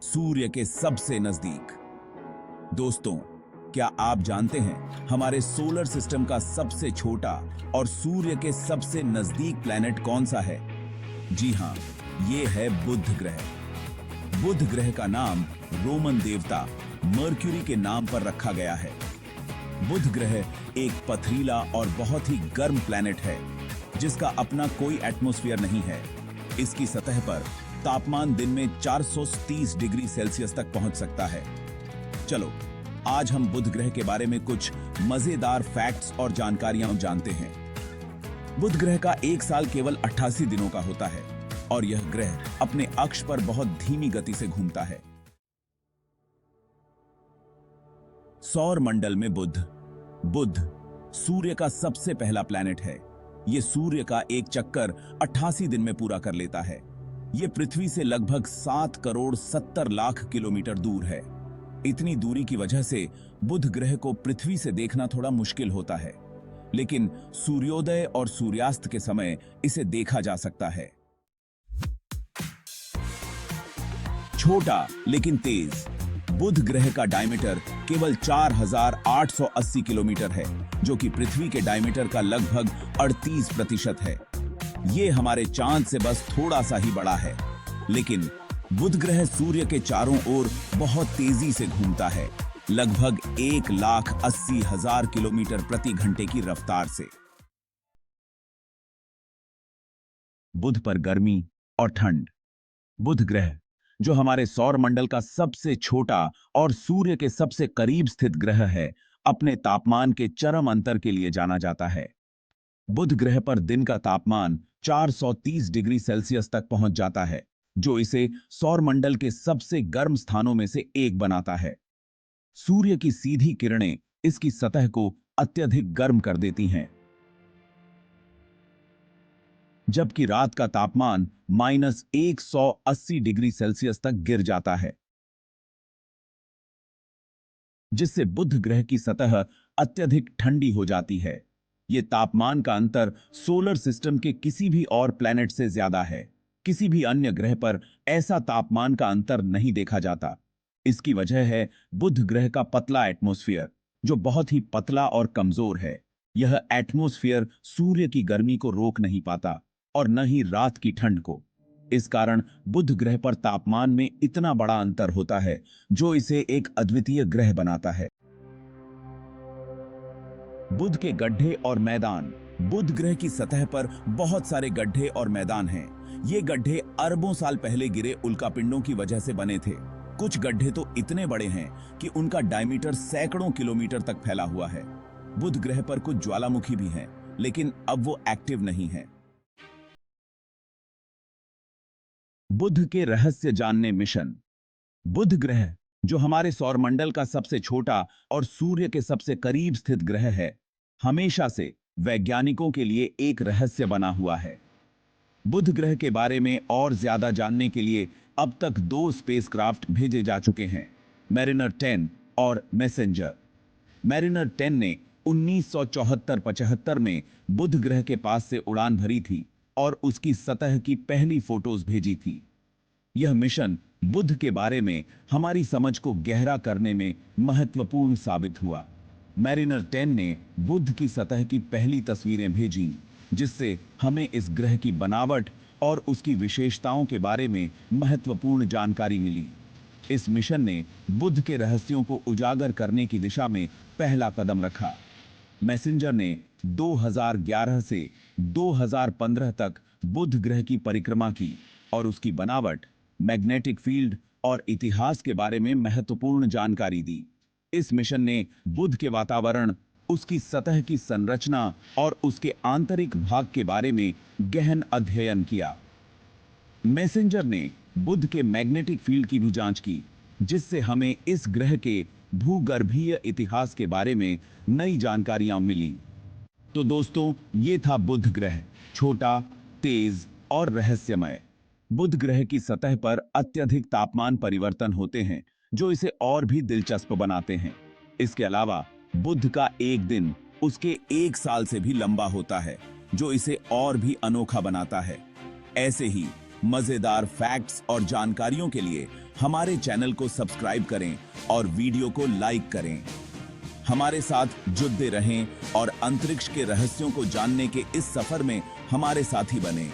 सूर्य के सबसे नजदीक। दोस्तों, क्या आप जानते हैं हमारे सोलर सिस्टम का सबसे छोटा और सूर्य के सबसे नजदीक प्लैनेट कौन सा है? जी हां, ये है बुध ग्रह। बुध ग्रह का नाम रोमन देवता मर्क्यूरी के नाम पर रखा गया है। बुध ग्रह एक पथरीला और बहुत ही गर्म प्लैनेट है जिसका अपना कोई एटमॉस्फेयर नहीं है। इसकी सतह पर तापमान दिन में 430 डिग्री सेल्सियस तक पहुंच सकता है। चलो, आज हम बुध ग्रह के बारे में कुछ मजेदार फैक्ट्स और जानकारियां जानते हैं। बुध ग्रह का एक साल केवल 88 दिनों का होता है और यह ग्रह अपने अक्ष पर बहुत धीमी गति से घूमता है। सौर मंडल में बुध सूर्य का सबसे पहला प्लैनेट है। यह सूर्य का एक चक्कर 88 दिन में पूरा कर लेता है। यह पृथ्वी से लगभग 7 करोड़ 70 लाख किलोमीटर दूर है। इतनी दूरी की वजह से बुध ग्रह को पृथ्वी से देखना थोड़ा मुश्किल होता है, लेकिन सूर्योदय और सूर्यास्त के समय इसे देखा जा सकता है। छोटा लेकिन तेज, बुध ग्रह का डायमीटर केवल 4880 किलोमीटर है, जो कि पृथ्वी के डायमीटर का लगभग 38% है। ये हमारे चांद से बस थोड़ा सा ही बड़ा है, लेकिन बुध ग्रह सूर्य के चारों ओर बहुत तेजी से घूमता है, लगभग 1,80,000 किलोमीटर प्रति घंटे की रफ्तार से। बुध पर गर्मी और ठंड। बुध ग्रह, जो हमारे सौर मंडल का सबसे छोटा और सूर्य के सबसे करीब स्थित ग्रह है, अपने तापमान के चरम अंतर के लिए जाना जाता है। बुध ग्रह पर दिन का तापमान 430 डिग्री सेल्सियस तक पहुंच जाता है, जो इसे सौर मंडल के सबसे गर्म स्थानों में से एक बनाता है। सूर्य की सीधी किरणें इसकी सतह को अत्यधिक गर्म कर देती हैं, जबकि रात का तापमान -180 डिग्री सेल्सियस तक गिर जाता है, जिससे बुध ग्रह की सतह अत्यधिक ठंडी हो जाती है। यह तापमान का अंतर सोलर सिस्टम के किसी भी और प्लैनेट से ज्यादा है। किसी भी अन्य ग्रह पर ऐसा तापमान का अंतर नहीं देखा जाता। इसकी वजह है बुध ग्रह का पतला एटमॉस्फेयर, जो बहुत ही पतला और कमजोर है। यह एटमॉस्फेयर सूर्य की गर्मी को रोक नहीं पाता और न ही रात की ठंड को। इस कारण बुध ग्रह पर तापमान में इतना बड़ा अंतर होता है, जो इसे एक अद्वितीय ग्रह बनाता है। बुध के गड्ढे और मैदान। बुध ग्रह की सतह पर बहुत सारे गड्ढे और मैदान हैं। ये गड्ढे अरबों साल पहले गिरे उल्कापिंडों की वजह से बने थे। कुछ गड्ढे तो इतने बड़े हैं कि उनका डायमीटर सैकड़ों किलोमीटर तक फैला हुआ है। बुध ग्रह पर कुछ ज्वालामुखी भी हैं, लेकिन अब वो एक्टिव नहीं है। बुध के रहस्य जानने मिशन। बुध ग्रह, जो हमारे सौरमंडल का सबसे छोटा और सूर्य के सबसे करीब स्थित ग्रह है, हमेशा से वैज्ञानिकों के लिए एक रहस्य बना हुआ है। बुध ग्रह के बारे में और ज्यादा जानने के लिए अब तक 2 स्पेसक्राफ्ट भेजे जा चुके हैं, मैरिनर 10 और मैसेंजर। मैरिनर 10 ने 1974-75 में बुध ग्रह के पास से उड़ान भरी थी और उसकी सतह की पहली फोटोज भेजी थी। यह मिशन बुध के बारे में हमारी समझ को गहरा करने में महत्वपूर्ण साबित हुआ। मैरिनर 10 ने बुध की सतह की पहली तस्वीरें भेजीं, जिससे हमें इस ग्रह की बनावट और उसकी विशेषताओं के बारे में महत्वपूर्ण जानकारी मिली। इस मिशन ने बुध के रहस्यों को उजागर करने की दिशा में पहला कदम रखा। मैसेंजर ने 2011 से 2015 तक बुध ग्रह की परिक्रमा की और उसकी बनावट, मैग्नेटिक फील्ड और इतिहास के बारे में महत्वपूर्ण जानकारी दी। इस मिशन ने बुध के वातावरण, उसकी सतह की संरचना और उसके आंतरिक भाग के बारे में गहन अध्ययन किया। मैसेंजर ने बुध के मैग्नेटिक फील्ड की भी जांच की, जिससे हमें इस ग्रह के भूगर्भीय इतिहास के बारे में नई जानकारियां मिली। तो दोस्तों, ये था बुध ग्रह, छोटा, तेज और रहस्यमय। बुध ग्रह की सतह पर अत्यधिक तापमान परिवर्तन होते हैं, जो इसे और भी दिलचस्प बनाते हैं। इसके अलावा बुध का एक दिन उसके एक साल से भी लंबा होता है, जो इसे और भी अनोखा बनाता है। ऐसे ही मजेदार फैक्ट्स और जानकारियों के लिए हमारे चैनल को सब्सक्राइब करें और वीडियो को लाइक करें। हमारे साथ जुड़ते रहें और अंतरिक्ष के रहस्यों को जानने के इस सफर में हमारे साथी बने।